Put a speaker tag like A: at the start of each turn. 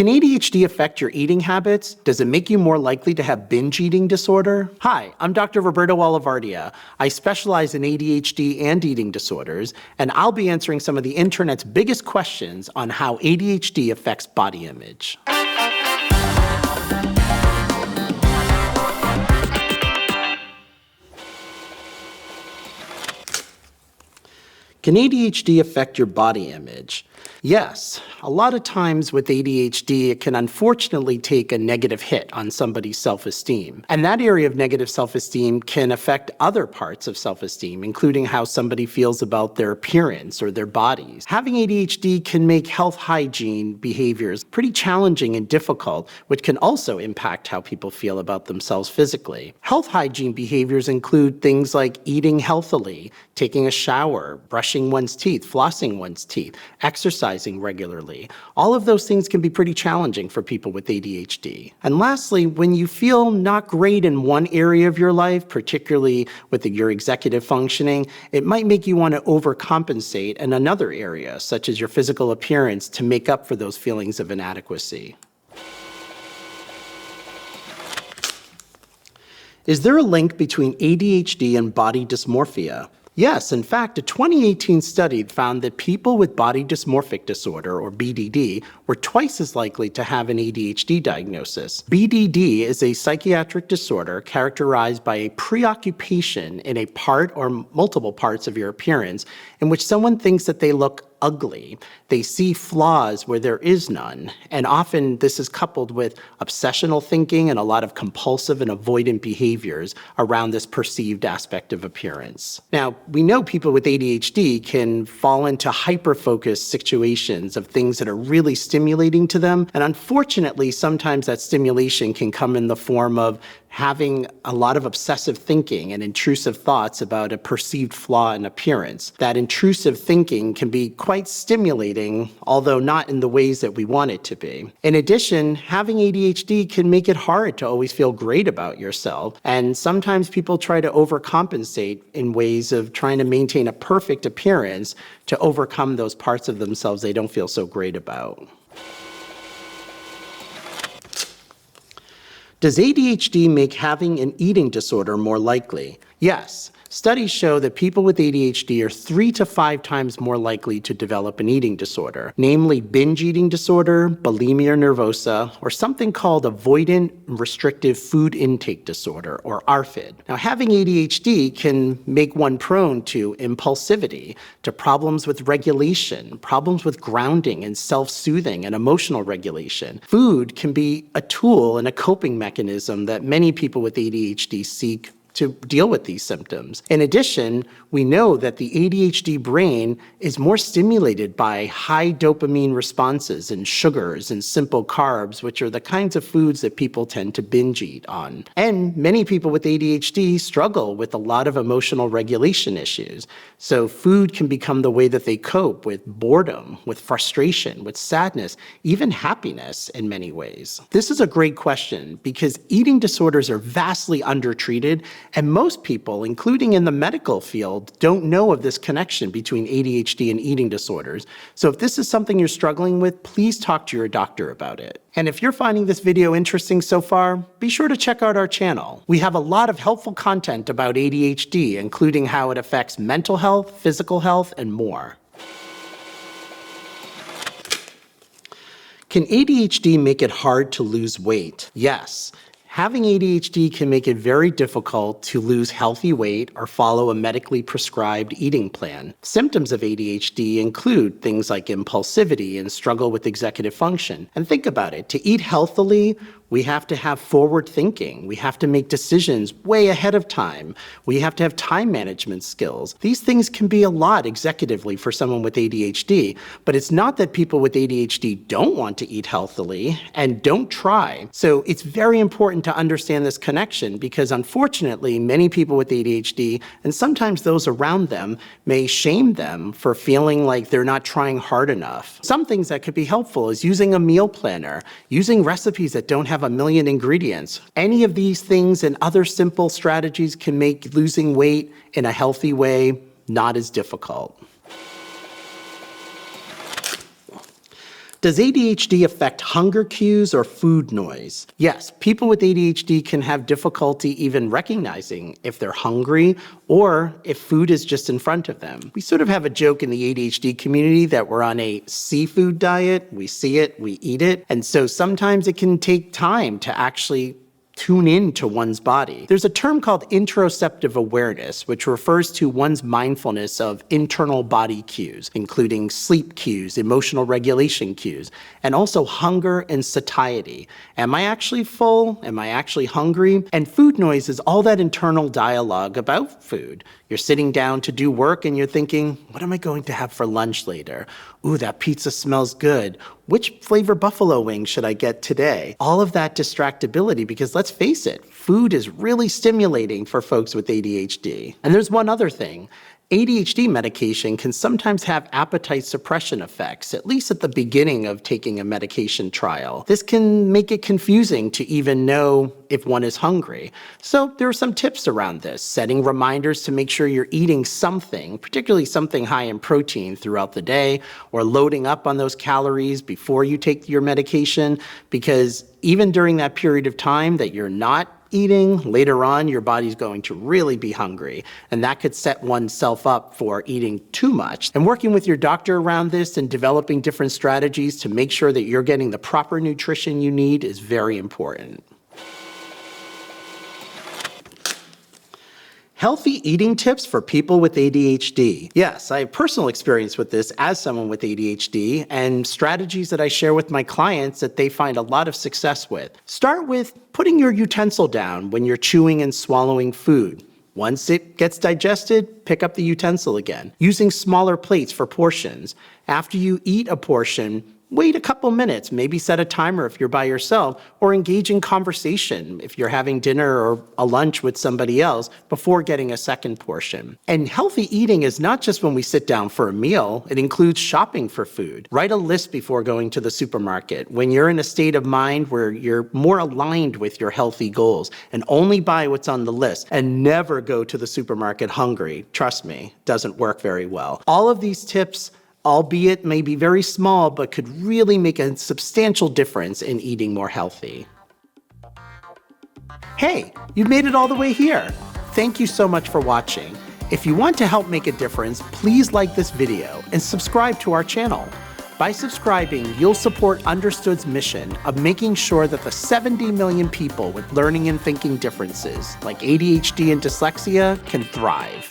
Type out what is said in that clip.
A: Can ADHD affect your eating habits? Does it make you more likely to have binge eating disorder? Hi, I'm Dr. Roberto Olivardia. I specialize in ADHD and eating disorders, and I'll be answering some of the internet's biggest questions on how ADHD affects body image. Can ADHD affect your body image? Yes, a lot of times with ADHD, it can unfortunately take a negative hit on somebody's self-esteem. And that area of negative self-esteem can affect other parts of self-esteem, including how somebody feels about their appearance or their bodies. Having ADHD can make health hygiene behaviors pretty challenging and difficult, which can also impact how people feel about themselves physically. Health hygiene behaviors include things like eating healthily, taking a shower, brushing one's teeth, flossing one's teeth, exercising regularly. All of those things can be pretty challenging for people with ADHD. And lastly, when you feel not great in one area of your life, particularly with your executive functioning, it might make you want to overcompensate in another area, such as your physical appearance, to make up for those feelings of inadequacy. Is there a link between ADHD and body dysmorphia? Yes, in fact, a 2018 study found that people with body dysmorphic disorder, or BDD, were twice as likely to have an ADHD diagnosis. BDD is a psychiatric disorder characterized by a preoccupation in a part or multiple parts of your appearance in which someone thinks that they look ugly. They see flaws where there is none, and often this is coupled with obsessional thinking and a lot of compulsive and avoidant behaviors around this perceived aspect of appearance. Now, we know people with ADHD can fall into hyper-focused situations of things that are really stimulating to them, and unfortunately, sometimes that stimulation can come in the form of having a lot of obsessive thinking and intrusive thoughts about a perceived flaw in appearance. That intrusive thinking can be quite stimulating, although not in the ways that we want it to be. In addition, having ADHD can make it hard to always feel great about yourself, and sometimes people try to overcompensate in ways of trying to maintain a perfect appearance to overcome those parts of themselves they don't feel so great about. Does ADHD make having an eating disorder more likely? Yes. Studies show that people with ADHD are 3 to 5 times more likely to develop an eating disorder, namely binge eating disorder, bulimia nervosa, or something called avoidant restrictive food intake disorder, or ARFID. Now, having ADHD can make one prone to impulsivity, to problems with regulation, problems with grounding and self-soothing and emotional regulation. Food can be a tool and a coping mechanism that many people with ADHD seek to deal with these symptoms. In addition, we know that the ADHD brain is more stimulated by high dopamine responses and sugars and simple carbs, which are the kinds of foods that people tend to binge eat on. And many people with ADHD struggle with a lot of emotional regulation issues. So food can become the way that they cope with boredom, with frustration, with sadness, even happiness in many ways. This is a great question because eating disorders are vastly undertreated, and most people, including in the medical field, don't know of this connection between ADHD and eating disorders. So if this is something you're struggling with, please talk to your doctor about it. And if you're finding this video interesting so far, be sure to check out our channel. We have a lot of helpful content about ADHD, including how it affects mental health, physical health, and more. Can ADHD make it hard to lose weight? Yes. Having ADHD can make it very difficult to lose healthy weight or follow a medically prescribed eating plan. Symptoms of ADHD include things like impulsivity and struggle with executive function. And think about it, to eat healthily, we have to have forward thinking. We have to make decisions way ahead of time. We have to have time management skills. These things can be a lot executively for someone with ADHD, but it's not that people with ADHD don't want to eat healthily and don't try. So it's very important to understand this connection because unfortunately, many people with ADHD, and sometimes those around them, may shame them for feeling like they're not trying hard enough. Some things that could be helpful is using a meal planner, using recipes that don't have a million ingredients. Any of these things and other simple strategies can make losing weight in a healthy way not as difficult. Does ADHD affect hunger cues or food noise? Yes, people with ADHD can have difficulty even recognizing if they're hungry or if food is just in front of them. We sort of have a joke in the ADHD community that we're on a seafood diet. We see it, we eat it. And so sometimes it can take time to actually tune in to one's body. There's a term called interoceptive awareness, which refers to one's mindfulness of internal body cues, including sleep cues, emotional regulation cues, and also hunger and satiety. Am I actually full? Am I actually hungry? And food noise is all that internal dialogue about food. You're sitting down to do work and you're thinking, what am I going to have for lunch later? Ooh, that pizza smells good. Which flavor buffalo wing should I get today? All of that distractibility, because let's face it, food is really stimulating for folks with ADHD. And there's one other thing. ADHD medication can sometimes have appetite suppression effects, at least at the beginning of taking a medication trial. This can make it confusing to even know if one is hungry. So there are some tips around this, setting reminders to make sure you're eating something, particularly something high in protein throughout the day, or loading up on those calories before you take your medication, because even during that period of time that you're not eating, later on, your body's going to really be hungry, and that could set oneself up for eating too much. And working with your doctor around this and developing different strategies to make sure that you're getting the proper nutrition you need is very important. Healthy eating tips for people with ADHD. Yes, I have personal experience with this as someone with ADHD, and strategies that I share with my clients that they find a lot of success with. Start with putting your utensil down when you're chewing and swallowing food. Once it gets digested, pick up the utensil again. Using smaller plates for portions. After you eat a portion, wait a couple minutes, maybe set a timer if you're by yourself, or engage in conversation if you're having dinner or a lunch with somebody else before getting a second portion. And healthy eating is not just when we sit down for a meal, it includes shopping for food. Write a list before going to the supermarket when you're in a state of mind where you're more aligned with your healthy goals, and only buy what's on the list and never go to the supermarket hungry. Trust me, doesn't work very well. All of these tips, albeit may be very small, but could really make a substantial difference in eating more healthy. Hey, you made it all the way here. Thank you so much for watching. If you want to help make a difference, please like this video and subscribe to our channel. By subscribing, you'll support Understood's mission of making sure that the 70 million people with learning and thinking differences, like ADHD and dyslexia, can thrive.